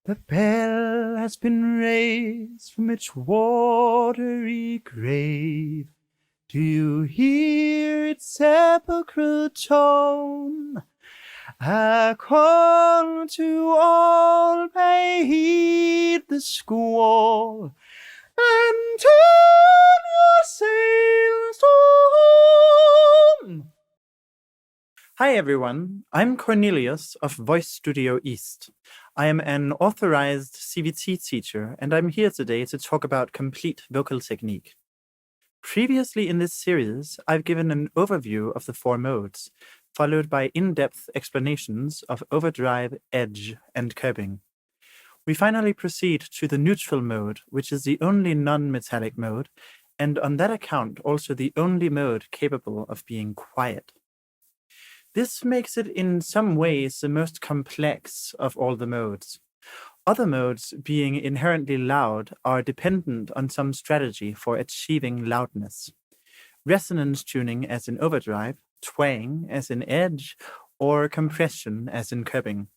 The bell has been raised from its watery grave. Do you hear its sepulchral tone? I call to all, pay heed the squall, and turn your sails to home. Hi everyone, I'm Cornelius of Voice Studio East. I am an authorized CVT teacher, and I'm here today to talk about complete vocal technique. Previously in this series, I've given an overview of the four modes, followed by in-depth explanations of overdrive, edge, and curbing. We finally proceed to the neutral mode, which is the only non-metallic mode, and on that account also the only mode capable of being quiet. This makes it in some ways the most complex of all the modes. Other modes, being inherently loud, are dependent on some strategy for achieving loudness. Resonance tuning as in overdrive, twang as in edge, or compression as in curbing.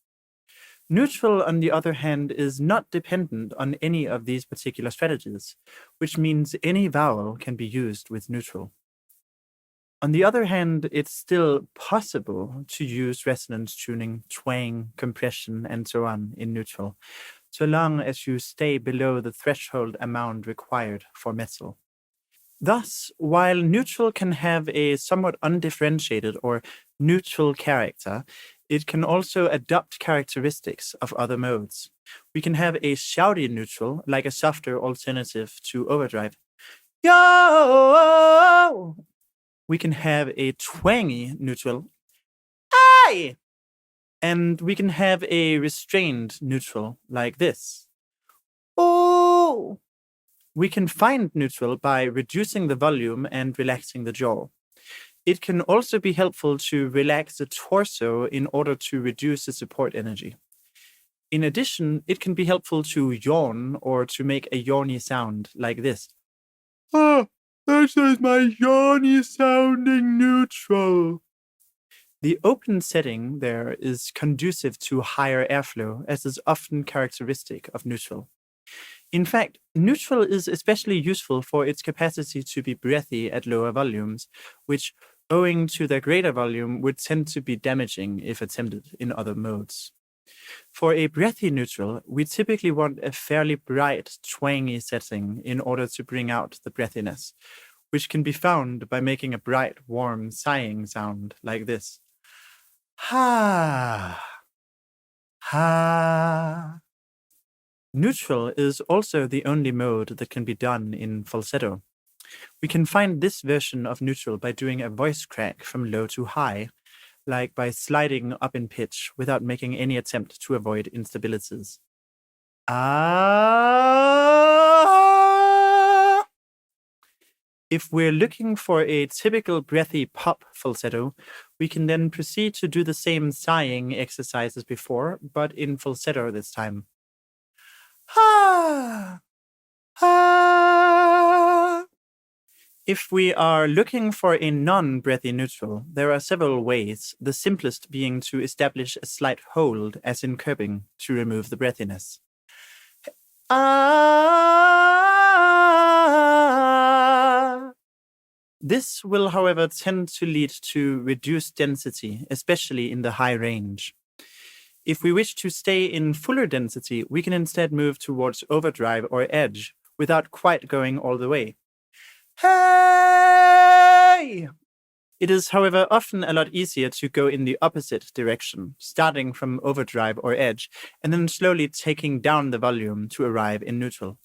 Neutral, on the other hand, is not dependent on any of these particular strategies, which means any vowel can be used with neutral. On the other hand, it's still possible to use resonance tuning, twang, compression, and so on in neutral, so long as you stay below the threshold amount required for metal. Thus, while neutral can have a somewhat undifferentiated or neutral character, it can also adopt characteristics of other modes. We can have a shouty neutral, like a softer alternative to overdrive. Yo! We can have a twangy neutral, aye! And we can have a restrained neutral like this. Oh! We can find neutral by reducing the volume and relaxing the jaw. It can also be helpful to relax the torso in order to reduce the support energy. In addition, it can be helpful to yawn or to make a yawny sound like this. Ah, this is my yawny sounding neutral. The open setting there is conducive to higher airflow, as is often characteristic of neutral. In fact, neutral is especially useful for its capacity to be breathy at lower volumes, which, owing to their greater volume, would tend to be damaging if attempted in other modes. For a breathy neutral, we typically want a fairly bright, twangy setting in order to bring out the breathiness, which can be found by making a bright, warm, sighing sound like this. Ha! Ha! Neutral is also the only mode that can be done in falsetto. We can find this version of neutral by doing a voice crack from low to high, like by sliding up in pitch without making any attempt to avoid instabilities. Ah! If we're looking for a typical breathy pop falsetto, we can then proceed to do the same sighing exercise as before, but in falsetto this time. Ah! Ah! If we are looking for a non-breathy neutral, there are several ways, the simplest being to establish a slight hold, as in curbing, to remove the breathiness. Ah! This will, however, tend to lead to reduced density, especially in the high range. If we wish to stay in fuller density, we can instead move towards overdrive or edge without quite going all the way. Hey! It is, however, often a lot easier to go in the opposite direction, starting from overdrive or edge, and then slowly taking down the volume to arrive in neutral.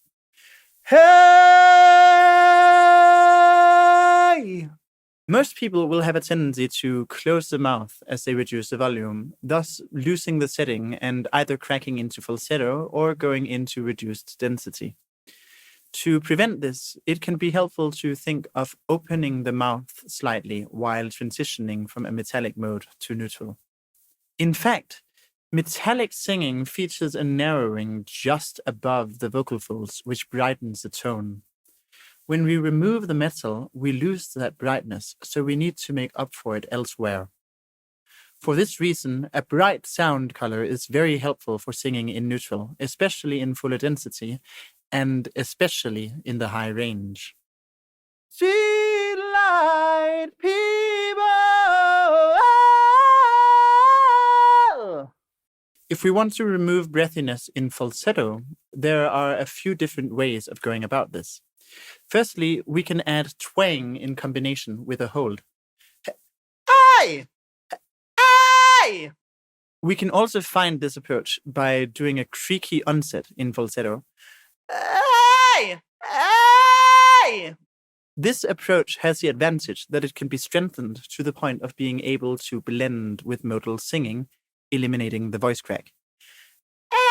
Hey! Most people will have a tendency to close the mouth as they reduce the volume, thus losing the setting and either cracking into falsetto or going into reduced density. To prevent this, it can be helpful to think of opening the mouth slightly while transitioning from a metallic mode to neutral. In fact, metallic singing features a narrowing just above the vocal folds, which brightens the tone. When we remove the metal, we lose that brightness, so we need to make up for it elsewhere. For this reason, a bright sound color is very helpful for singing in neutral, especially in fuller density, and especially in the high range. Sweet light people. If we want to remove breathiness in falsetto, there are a few different ways of going about this. Firstly, we can add twang in combination with a hold. Hey! Hey! We can also find this approach by doing a creaky onset in falsetto. Hey! Hey! This approach has the advantage that it can be strengthened to the point of being able to blend with modal singing, eliminating the voice crack. Hey!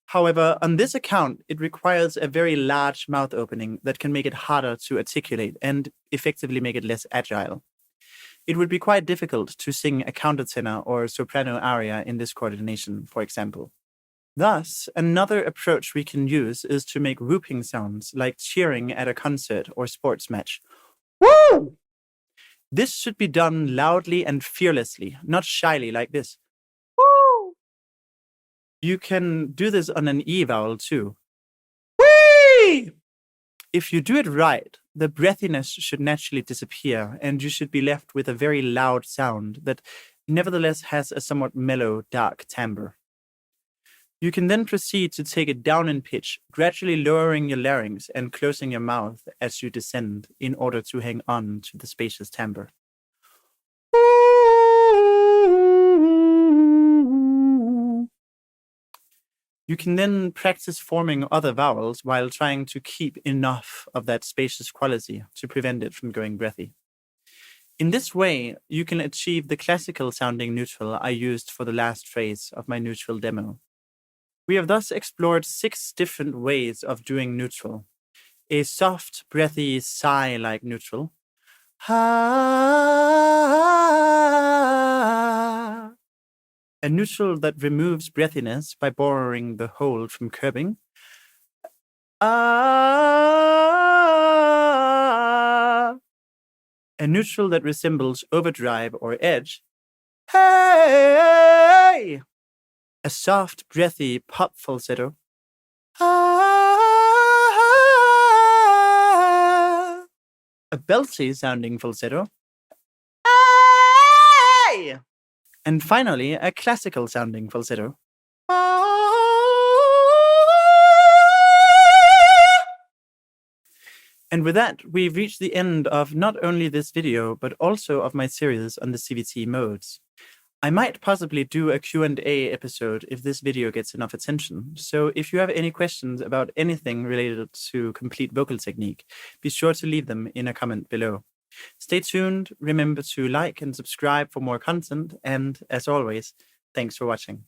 However, on this account, it requires a very large mouth opening that can make it harder to articulate and effectively make it less agile. It would be quite difficult to sing a countertenor or soprano aria in this coordination, for example. Thus, another approach we can use is to make whooping sounds like cheering at a concert or sports match. Woo! This should be done loudly and fearlessly, not shyly like this. Woo! You can do this on an E vowel too. Whee! If you do it right, the breathiness should naturally disappear, and you should be left with a very loud sound that nevertheless has a somewhat mellow, dark timbre. You can then proceed to take it down in pitch, gradually lowering your larynx and closing your mouth as you descend in order to hang on to the spacious timbre. You can then practice forming other vowels while trying to keep enough of that spacious quality to prevent it from going breathy. In this way, you can achieve the classical sounding neutral I used for the last phrase of my neutral demo. We have thus explored 6 different ways of doing neutral. A soft, breathy, sigh-like neutral. Ha! A neutral that removes breathiness by borrowing the hold from curbing. Ah! A neutral that resembles overdrive or edge. Hey! A soft, breathy pop falsetto. Ah! A belty sounding falsetto. Hey! And finally, a classical sounding falsetto. And with that, we've reached the end of not only this video, but also of my series on the CVT modes. I might possibly do a Q&A episode if this video gets enough attention. So if you have any questions about anything related to complete vocal technique, be sure to leave them in a comment below. Stay tuned, remember to like and subscribe for more content, and as always, thanks for watching.